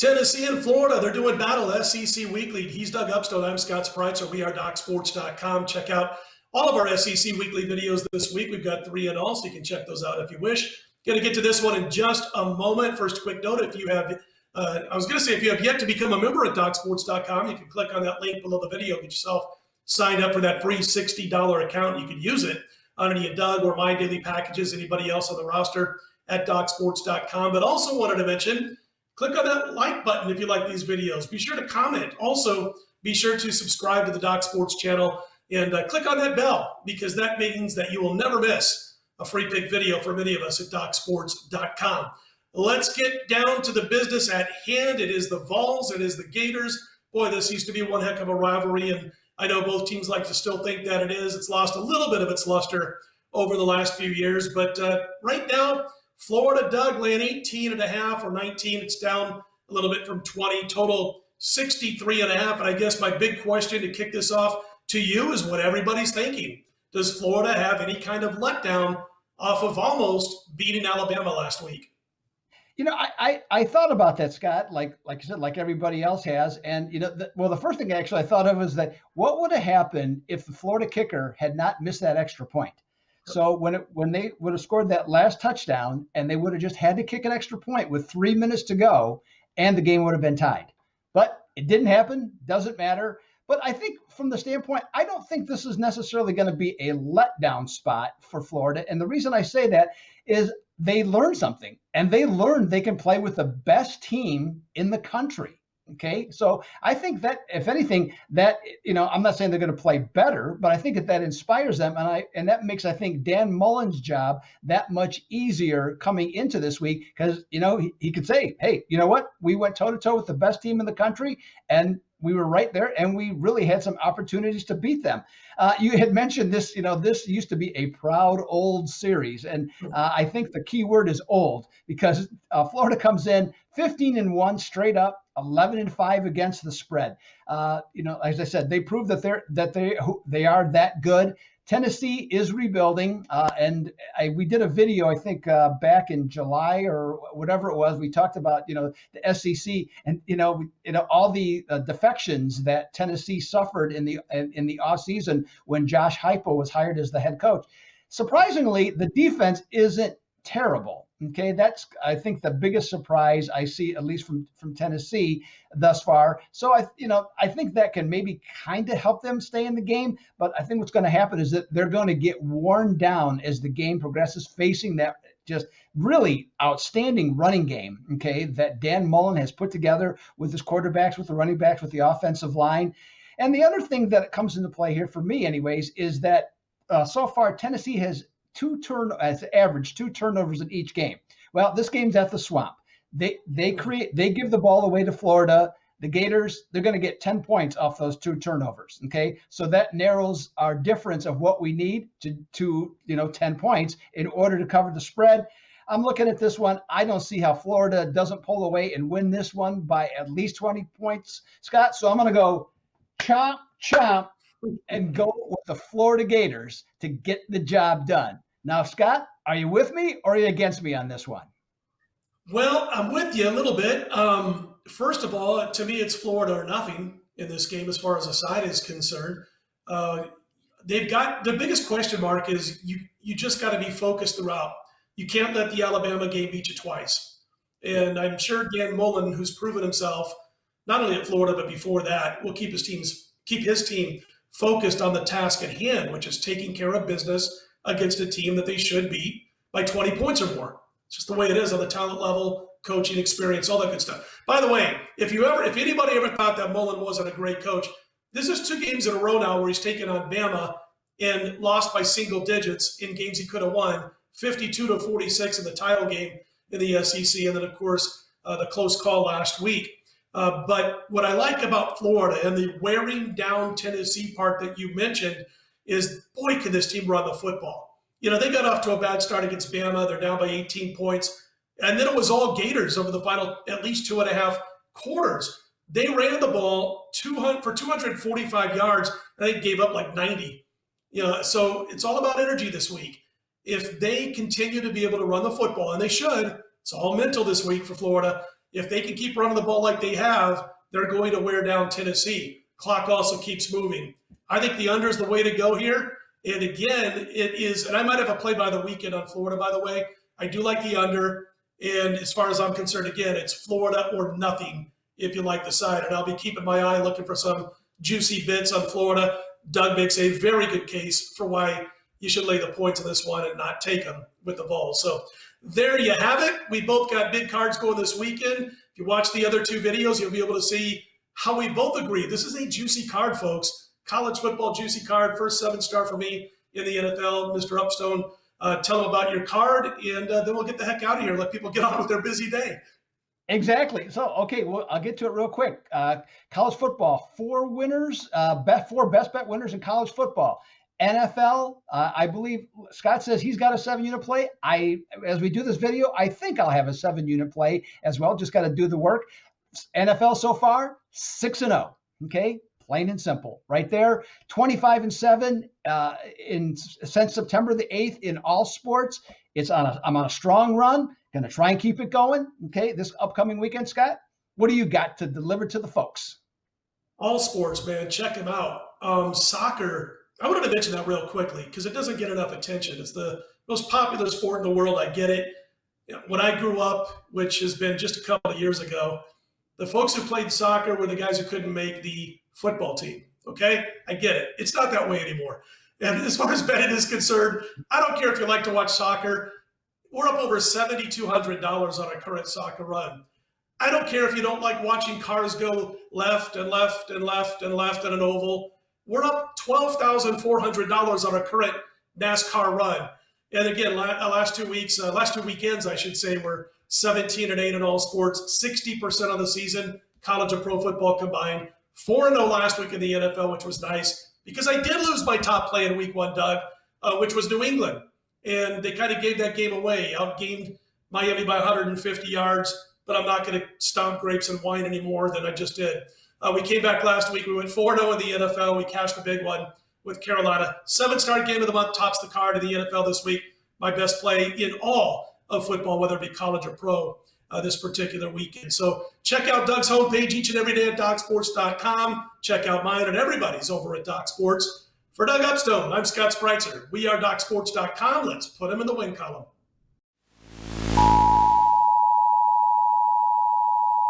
Tennessee and Florida, they're doing battle. SEC Weekly. He's Doug Upstone. I'm Scott Spreitzer. We are DocSports.com. Check out all of our SEC Weekly videos this week. We've got 3 in all, so you can check those out if you wish. Going to get to this one in just a moment. First, a quick note: if you have, if you have yet to become a member at DocSports.com, you can click on that link below the video. Get yourself signed up for that free $60 account. You can use it on any of Doug or my daily packages, anybody else on the roster at DocSports.com. But also wanted to mention, click on that like button if you like these videos. Be sure to comment. Also, be sure to subscribe to the Doc Sports channel and click on that bell, because that means that you will never miss a free pick video from any of us at DocSports.com. Let's get down to the business at hand. It is the Vols. It is the Gators. Boy, this used to be one heck of a rivalry, and I know both teams like to still think that it is. It's lost a little bit of its luster over the last few years, but right now, Florida, Doug, laying 18.5 or 19. It's down a little bit from 20. Total 63.5. And I guess my big question to kick this off to you is what everybody's thinking. Does Florida have any kind of letdown off of almost beating Alabama last week? You know, I thought about that, Scott, like I said, like everybody else has. And, the first thing actually I thought of is that what would have happened if the Florida kicker had not missed that extra point? So when they would have scored that last touchdown and they would have just had to kick an extra point with 3 minutes to go, and the game would have been tied. But it didn't happen. Doesn't matter. But I think from the standpoint, I don't think this is necessarily going to be a letdown spot for Florida. And the reason I say that is they learned something, and they learned they can play with the best team in the country. Okay, so I think that if anything, that I'm not saying they're going to play better, but I think that inspires them, and that makes, I think, Dan Mullen's job that much easier coming into this week, because he could say, hey, you know what, we went toe to toe with the best team in the country, and we were right there, and we really had some opportunities to beat them. You had mentioned this, this used to be a proud old series, and I think the key word is old, because Florida comes in 15-1 straight up, 11-5 against the spread. As I said, they proved that they are that good. Tennessee is rebuilding, and we did a video, I think, back in July or whatever it was. We talked about, the SEC and all the defections that Tennessee suffered in the offseason when Josh Heupel was hired as the head coach. Surprisingly, the defense isn't terrible. Okay, that's, I think, the biggest surprise I see, at least from Tennessee thus far. So I think that can maybe kind of help them stay in the game. But I think what's going to happen is that they're going to get worn down as the game progresses, facing that just really outstanding running game, okay, that Dan Mullen has put together with his quarterbacks, with the running backs, with the offensive line. And the other thing that comes into play here for me, anyways, is that so far Tennessee has average 2 turnovers in each game. Well, this game's at the Swamp. They give the ball away to Florida. The Gators, they're going to get 10 points off those 2 turnovers. Okay, so that narrows our difference of what we need to 10 points in order to cover the spread. I'm looking at this one. I don't see how Florida doesn't pull away and win this one by at least 20 points, Scott. So I'm going to go chomp, chomp, and go with the Florida Gators to get the job done. Now, Scott, are you with me or are you against me on this one? Well, I'm with you a little bit. First of all, to me, it's Florida or nothing in this game as far as the side is concerned. They've got the biggest question mark is you just got to be focused throughout. You can't let the Alabama game beat you twice. And I'm sure Dan Mullen, who's proven himself not only at Florida but before that, will keep his team focused on the task at hand, which is taking care of business against a team that they should beat by 20 points or more. It's just the way it is on the talent level, coaching experience, all that good stuff. By the way, if anybody ever thought that Mullen wasn't a great coach, this is 2 games in a row now where he's taken on Bama and lost by single digits in games he could have won, 52-46 in the title game in the SEC, and then, of course, the close call last week. But what I like about Florida and the wearing down Tennessee part that you mentioned is, boy, can this team run the football. They got off to a bad start against Bama. They're down by 18 points. And then it was all Gators over the final at least 2.5 quarters. They ran the ball for 245 yards, and they gave up like 90. So it's all about energy this week. If they continue to be able to run the football, and they should, it's all mental this week for Florida. If they can keep running the ball like they have, they're going to wear down Tennessee. Clock also keeps moving. I think the under is the way to go here. And again, it is, and I might have a play by the weekend on Florida, by the way. I do like the under. And as far as I'm concerned, again, it's Florida or nothing if you like the side. And I'll be keeping my eye looking for some juicy bits on Florida. Doug makes a very good case for why you should lay the points on this one and not take them with the Vols. So there you have it. We both got big cards going this weekend. If you watch the other two videos, you'll be able to see how we both agree. This is a juicy card, folks. College football juicy card, first 7-star for me in the NFL. Mr. Upstone, tell them about your card, and then we'll get the heck out of here. Let people get on with their busy day. Exactly. So, okay, well, I'll get to it real quick. College football, 4 winners, 4 best bet winners in college football. NFL, I believe Scott says he's got a 7-unit play. As we do this video, I think I'll have a 7-unit play as well. Just got to do the work. NFL so far, 6-0. Okay, plain and simple, right there. 25-7 since September the 8th in all sports. I'm on a strong run. Going to try and keep it going. Okay, this upcoming weekend, Scott. What do you got to deliver to the folks? All sports, man. Check them out. Soccer. I wanted to mention that real quickly because it doesn't get enough attention. It's the most popular sport in the world. I get it. When I grew up, which has been just a couple of years ago, the folks who played soccer were the guys who couldn't make the football team. Okay? I get it. It's not that way anymore. And as far as betting is concerned, I don't care if you like to watch soccer. We're up over $7,200 on a current soccer run. I don't care if you don't like watching cars go left and left and left and left in an oval. We're up $12,400 on a current NASCAR run. And again, last 2 weekends, I should say, were 17-8 in all sports, 60% of the season, college and pro football combined. 4-0 last week in the NFL, which was nice because I did lose my top play in week 1, Doug, which was New England. And they kind of gave that game away, outgained Miami by 150 yards, but I'm not going to stomp grapes and wine any more than I just did. We came back last week. We went 4-0 in the NFL. We cashed a big one with Carolina. 7-star game of the month tops the card in the NFL this week. My best play in all of football, whether it be college or pro, this particular weekend. So check out Doug's homepage each and every day at DocSports.com. Check out mine and everybody's over at Doc Sports. For Doug Upstone, I'm Scott Spreitzer. We are DocSports.com. Let's put him in the win column.